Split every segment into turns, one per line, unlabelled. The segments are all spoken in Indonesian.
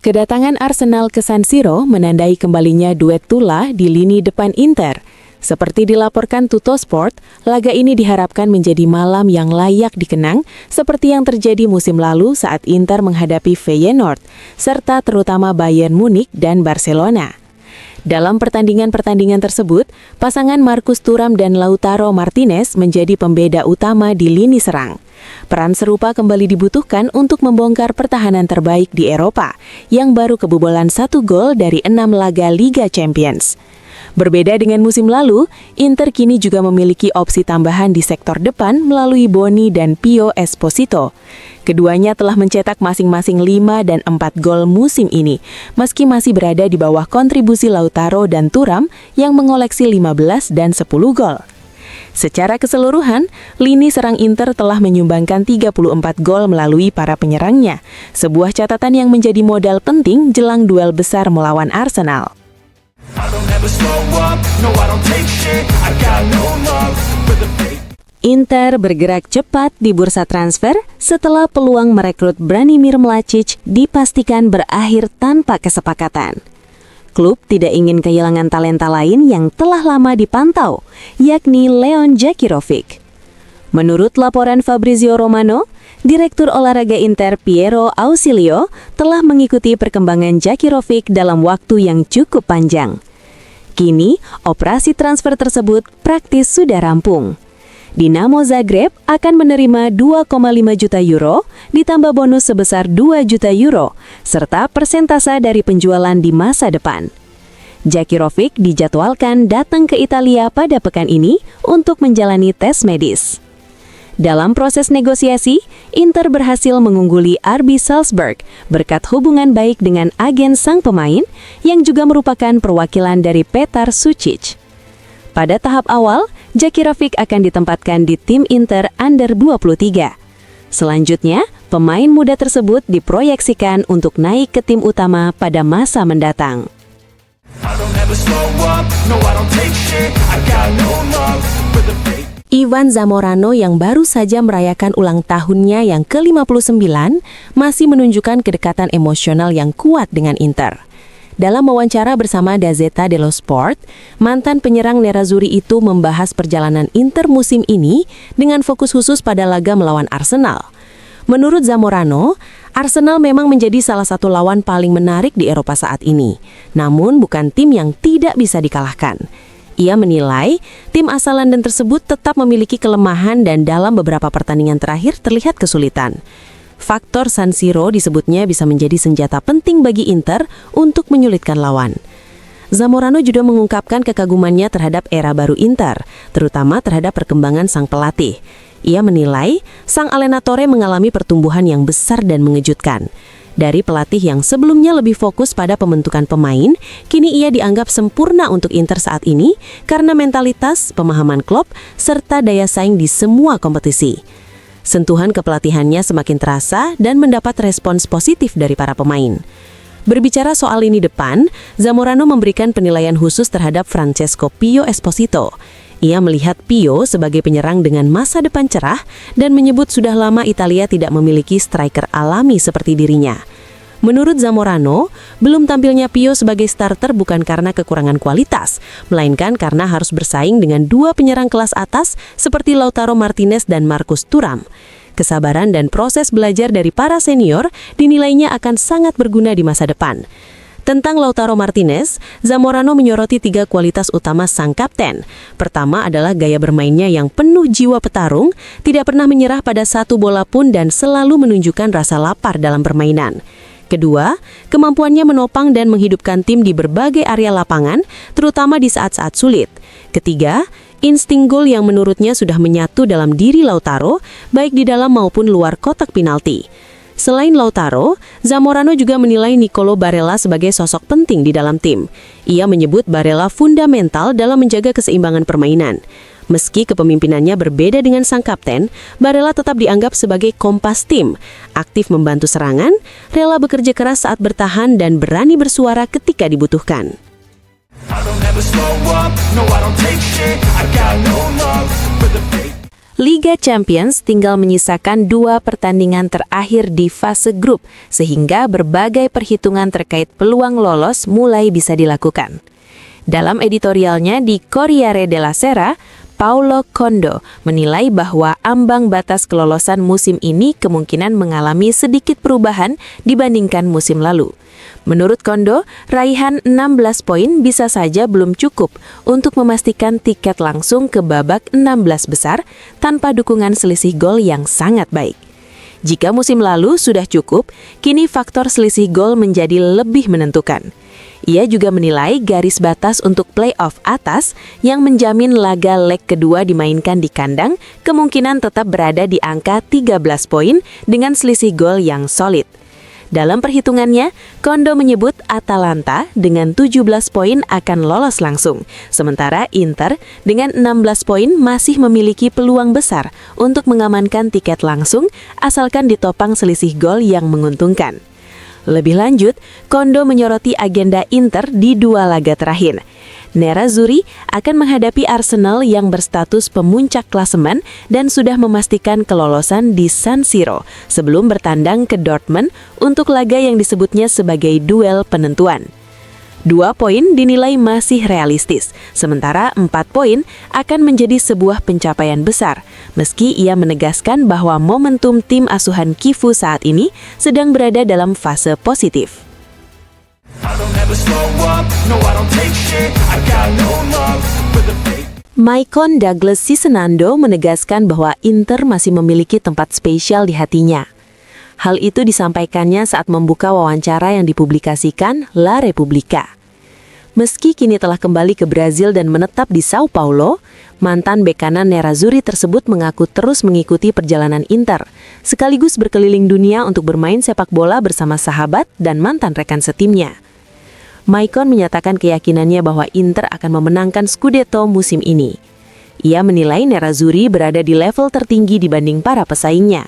Kedatangan Arsenal ke San Siro menandai kembalinya duet Tula di lini depan Inter. Seperti dilaporkan Tuttosport, laga ini diharapkan menjadi malam yang layak dikenang seperti yang terjadi musim lalu saat Inter menghadapi Feyenoord, serta terutama Bayern Munich dan Barcelona. Dalam pertandingan-pertandingan tersebut, pasangan Marcus Thuram dan Lautaro Martinez menjadi pembeda utama di lini serang. Peran serupa kembali dibutuhkan untuk membongkar pertahanan terbaik di Eropa, yang baru kebobolan 1 gol dari 6 laga Liga Champions. Berbeda dengan musim lalu, Inter kini juga memiliki opsi tambahan di sektor depan melalui Boni dan Pio Esposito. Keduanya telah mencetak masing-masing 5 dan 4 gol musim ini, meski masih berada di bawah kontribusi Lautaro dan Thuram yang mengoleksi 15 dan 10 gol. Secara keseluruhan, lini serang Inter telah menyumbangkan 34 gol melalui para penyerangnya, sebuah catatan yang menjadi modal penting jelang duel besar melawan Arsenal. Inter bergerak cepat di bursa transfer setelah peluang merekrut Branimir Mladic dipastikan berakhir tanpa kesepakatan. Klub tidak ingin kehilangan talenta lain yang telah lama dipantau, yakni Leon Djakirovic. Menurut laporan Fabrizio Romano, Direktur Olahraga Inter Piero Ausilio telah mengikuti perkembangan Djakirovic dalam waktu yang cukup panjang. Kini, operasi transfer tersebut praktis sudah rampung. Dinamo Zagreb akan menerima 2,5 juta euro, ditambah bonus sebesar 2 juta euro, serta persentase dari penjualan di masa depan. Djakirovic dijadwalkan datang ke Italia pada pekan ini untuk menjalani tes medis. Dalam proses negosiasi, Inter berhasil mengungguli RB Salzburg berkat hubungan baik dengan agen sang pemain yang juga merupakan perwakilan dari Petar Sucic. Pada tahap awal, Djakirovic akan ditempatkan di tim Inter Under 23. Selanjutnya, pemain muda tersebut diproyeksikan untuk naik ke tim utama pada masa mendatang. Ivan Zamorano yang baru saja merayakan ulang tahunnya yang ke-59 masih menunjukkan kedekatan emosional yang kuat dengan Inter. Dalam wawancara bersama Gazzetta dello Sport, mantan penyerang Nerazzurri itu membahas perjalanan Inter musim ini dengan fokus khusus pada laga melawan Arsenal. Menurut Zamorano, Arsenal memang menjadi salah satu lawan paling menarik di Eropa saat ini, namun bukan tim yang tidak bisa dikalahkan. Ia menilai tim asal London tersebut tetap memiliki kelemahan dan dalam beberapa pertandingan terakhir terlihat kesulitan. Faktor San Siro disebutnya bisa menjadi senjata penting bagi Inter untuk menyulitkan lawan. Zamorano juga mengungkapkan kekagumannya terhadap era baru Inter, terutama terhadap perkembangan sang pelatih. Ia menilai sang Allenatore mengalami pertumbuhan yang besar dan mengejutkan. Dari pelatih yang sebelumnya lebih fokus pada pembentukan pemain, kini ia dianggap sempurna untuk Inter saat ini karena mentalitas, pemahaman Klopp, serta daya saing di semua kompetisi. Sentuhan kepelatihannya semakin terasa dan mendapat respons positif dari para pemain. Berbicara soal lini depan, Zamorano memberikan penilaian khusus terhadap Francesco Pio Esposito. Ia melihat Pio sebagai penyerang dengan masa depan cerah dan menyebut sudah lama Italia tidak memiliki striker alami seperti dirinya. Menurut Zamorano, belum tampilnya Pio sebagai starter bukan karena kekurangan kualitas, melainkan karena harus bersaing dengan dua penyerang kelas atas seperti Lautaro Martinez dan Marcus Thuram. Kesabaran dan proses belajar dari para senior dinilainya akan sangat berguna di masa depan. Tentang Lautaro Martinez, Zamorano menyoroti 3 kualitas utama sang kapten. Pertama adalah gaya bermainnya yang penuh jiwa petarung, tidak pernah menyerah pada satu bola pun dan selalu menunjukkan rasa lapar dalam permainan. Kedua, kemampuannya menopang dan menghidupkan tim di berbagai area lapangan, terutama di saat-saat sulit. Ketiga, insting gol yang menurutnya sudah menyatu dalam diri Lautaro, baik di dalam maupun luar kotak penalti. Selain Lautaro, Zamorano juga menilai Nicolo Barella sebagai sosok penting di dalam tim. Ia menyebut Barella fundamental dalam menjaga keseimbangan permainan. Meski kepemimpinannya berbeda dengan sang kapten, Barella tetap dianggap sebagai kompas tim, aktif membantu serangan, rela bekerja keras saat bertahan dan berani bersuara ketika dibutuhkan. Liga Champions tinggal menyisakan 2 pertandingan terakhir di fase grup, sehingga berbagai perhitungan terkait peluang lolos mulai bisa dilakukan. Dalam editorialnya di Corriere della Sera, Paolo Condo menilai bahwa ambang batas kelolosan musim ini kemungkinan mengalami sedikit perubahan dibandingkan musim lalu. Menurut Condo, raihan 16 poin bisa saja belum cukup untuk memastikan tiket langsung ke babak 16 besar tanpa dukungan selisih gol yang sangat baik. Jika musim lalu sudah cukup, kini faktor selisih gol menjadi lebih menentukan. Ia juga menilai garis batas untuk play-off atas yang menjamin laga leg kedua dimainkan di kandang kemungkinan tetap berada di angka 13 poin dengan selisih gol yang solid. Dalam perhitungannya, Condo menyebut Atalanta dengan 17 poin akan lolos langsung, sementara Inter dengan 16 poin masih memiliki peluang besar untuk mengamankan tiket langsung asalkan ditopang selisih gol yang menguntungkan. Lebih lanjut, Condo menyoroti agenda Inter di 2 laga terakhir. Nerazzurri akan menghadapi Arsenal yang berstatus pemuncak klasemen dan sudah memastikan kelolosan di San Siro sebelum bertandang ke Dortmund untuk laga yang disebutnya sebagai duel penentuan. 2 poin dinilai masih realistis, sementara 4 poin akan menjadi sebuah pencapaian besar, meski ia menegaskan bahwa momentum tim asuhan Kifu saat ini sedang berada dalam fase positif. Maicon Douglas Cisenando menegaskan bahwa Inter masih memiliki tempat spesial di hatinya. Hal itu disampaikannya saat membuka wawancara yang dipublikasikan La Repubblica. Meski kini telah kembali ke Brazil dan menetap di Sao Paulo, mantan bek kanan Nerazzurri tersebut mengaku terus mengikuti perjalanan Inter, sekaligus berkeliling dunia untuk bermain sepak bola bersama sahabat dan mantan rekan setimnya. Maicon menyatakan keyakinannya bahwa Inter akan memenangkan Scudetto musim ini. Ia menilai Nerazzurri berada di level tertinggi dibanding para pesaingnya.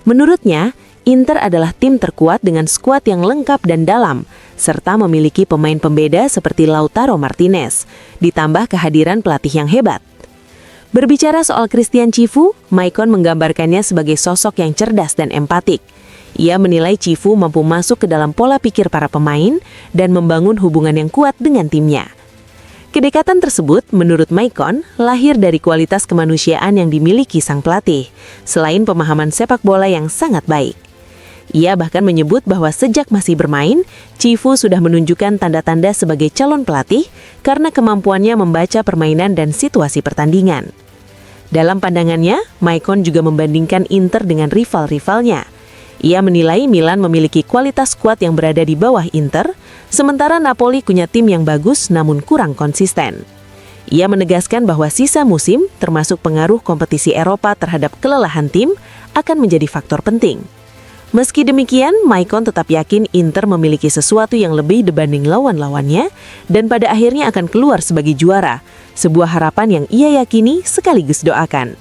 Menurutnya, Inter adalah tim terkuat dengan skuad yang lengkap dan dalam, serta memiliki pemain pembeda seperti Lautaro Martinez, ditambah kehadiran pelatih yang hebat. Berbicara soal Christian Cifu, Maicon menggambarkannya sebagai sosok yang cerdas dan empatik. Ia menilai Cifu mampu masuk ke dalam pola pikir para pemain dan membangun hubungan yang kuat dengan timnya. Kedekatan tersebut, menurut Maicon, lahir dari kualitas kemanusiaan yang dimiliki sang pelatih, selain pemahaman sepak bola yang sangat baik. Ia bahkan menyebut bahwa sejak masih bermain, Cifu sudah menunjukkan tanda-tanda sebagai calon pelatih karena kemampuannya membaca permainan dan situasi pertandingan. Dalam pandangannya, Maicon juga membandingkan Inter dengan rival-rivalnya. Ia menilai Milan memiliki kualitas skuad yang berada di bawah Inter, sementara Napoli punya tim yang bagus namun kurang konsisten. Ia menegaskan bahwa sisa musim, termasuk pengaruh kompetisi Eropa terhadap kelelahan tim, akan menjadi faktor penting. Meski demikian, Maicon tetap yakin Inter memiliki sesuatu yang lebih dibanding lawan-lawannya dan pada akhirnya akan keluar sebagai juara, sebuah harapan yang ia yakini sekaligus doakan.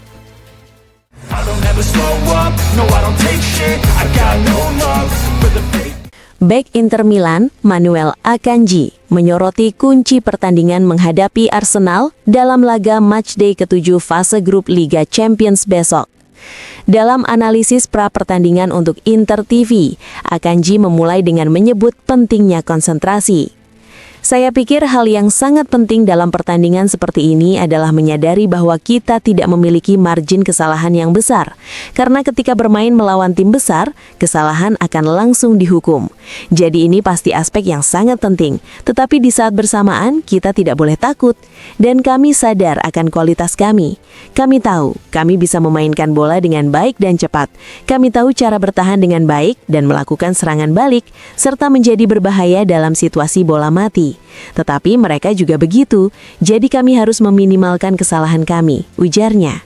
Bek Inter Milan, Manuel Akanji, menyoroti kunci pertandingan menghadapi Arsenal dalam laga matchday ke-7 fase grup Liga Champions besok. Dalam analisis pra-pertandingan untuk Inter TV, Akanji memulai dengan menyebut pentingnya konsentrasi. Saya pikir hal yang sangat penting dalam pertandingan seperti ini adalah menyadari bahwa kita tidak memiliki margin kesalahan yang besar. Karena ketika bermain melawan tim besar, kesalahan akan langsung dihukum. Jadi ini pasti aspek yang sangat penting. Tetapi di saat bersamaan, kita tidak boleh takut. Dan kami sadar akan kualitas kami. Kami tahu, kami bisa memainkan bola dengan baik dan cepat. Kami tahu cara bertahan dengan baik dan melakukan serangan balik, serta menjadi berbahaya dalam situasi bola mati. Tetapi mereka juga begitu, jadi kami harus meminimalkan kesalahan kami, ujarnya.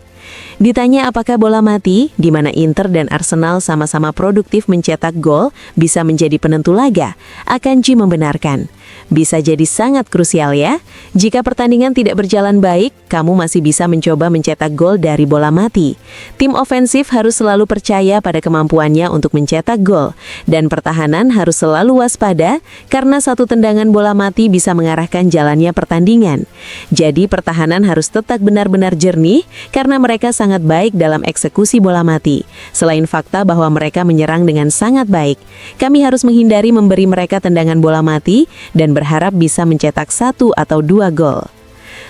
Ditanya apakah bola mati, di mana Inter dan Arsenal sama-sama produktif mencetak gol, bisa menjadi penentu laga, Akanji membenarkan. Bisa jadi sangat krusial ya. Jika pertandingan tidak berjalan baik, kamu masih bisa mencoba mencetak gol dari bola mati. Tim ofensif harus selalu percaya pada kemampuannya untuk mencetak gol, dan pertahanan harus selalu waspada karena satu tendangan bola mati bisa mengarahkan jalannya pertandingan. Jadi pertahanan harus tetap benar-benar jernih karena mereka sangat baik dalam eksekusi bola mati. Selain fakta bahwa mereka menyerang dengan sangat baik, kami harus menghindari memberi mereka tendangan bola mati dan berharap bisa mencetak 1 atau 2 gol.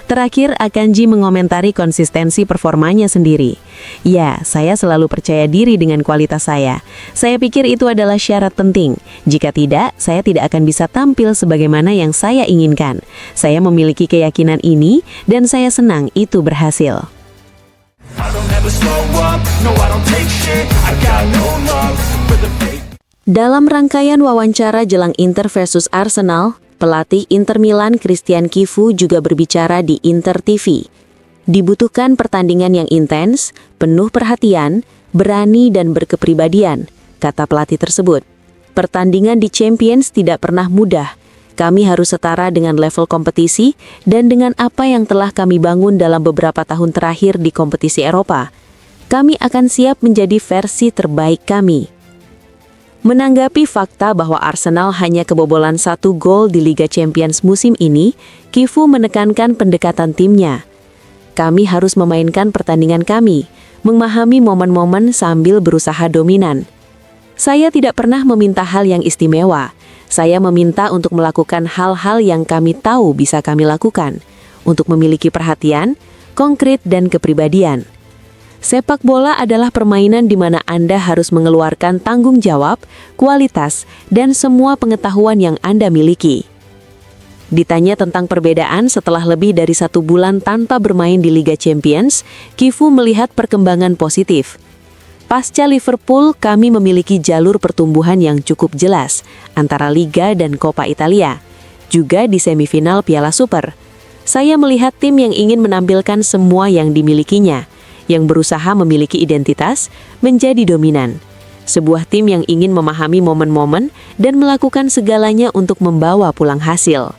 Terakhir, Akanji mengomentari konsistensi performanya sendiri. Ya, saya selalu percaya diri dengan kualitas saya. Saya pikir itu adalah syarat penting. Jika tidak, saya tidak akan bisa tampil sebagaimana yang saya inginkan. Saya memiliki keyakinan ini dan saya senang itu berhasil. Dalam rangkaian wawancara jelang Inter versus Arsenal, pelatih Inter Milan Christian Chivu juga berbicara di Inter TV. Dibutuhkan pertandingan yang intens, penuh perhatian, berani dan berkepribadian, kata pelatih tersebut. Pertandingan di Champions tidak pernah mudah. Kami harus setara dengan level kompetisi dan dengan apa yang telah kami bangun dalam beberapa tahun terakhir di kompetisi Eropa. Kami akan siap menjadi versi terbaik kami. Menanggapi fakta bahwa Arsenal hanya kebobolan 1 gol di Liga Champions musim ini, Chivu menekankan pendekatan timnya. Kami harus memainkan pertandingan kami, memahami momen-momen sambil berusaha dominan. Saya tidak pernah meminta hal yang istimewa. Saya meminta untuk melakukan hal-hal yang kami tahu bisa kami lakukan, untuk memiliki perhatian, konkret dan kepribadian. Sepak bola adalah permainan di mana Anda harus mengeluarkan tanggung jawab, kualitas, dan semua pengetahuan yang Anda miliki. Ditanya tentang perbedaan setelah lebih dari 1 bulan tanpa bermain di Liga Champions, Chivu melihat perkembangan positif. Pasca Liverpool, kami memiliki jalur pertumbuhan yang cukup jelas antara Liga dan Coppa Italia, juga di semifinal Piala Super. Saya melihat tim yang ingin menampilkan semua yang dimilikinya, yang berusaha memiliki identitas, menjadi dominan. Sebuah tim yang ingin memahami momen-momen dan melakukan segalanya untuk membawa pulang hasil.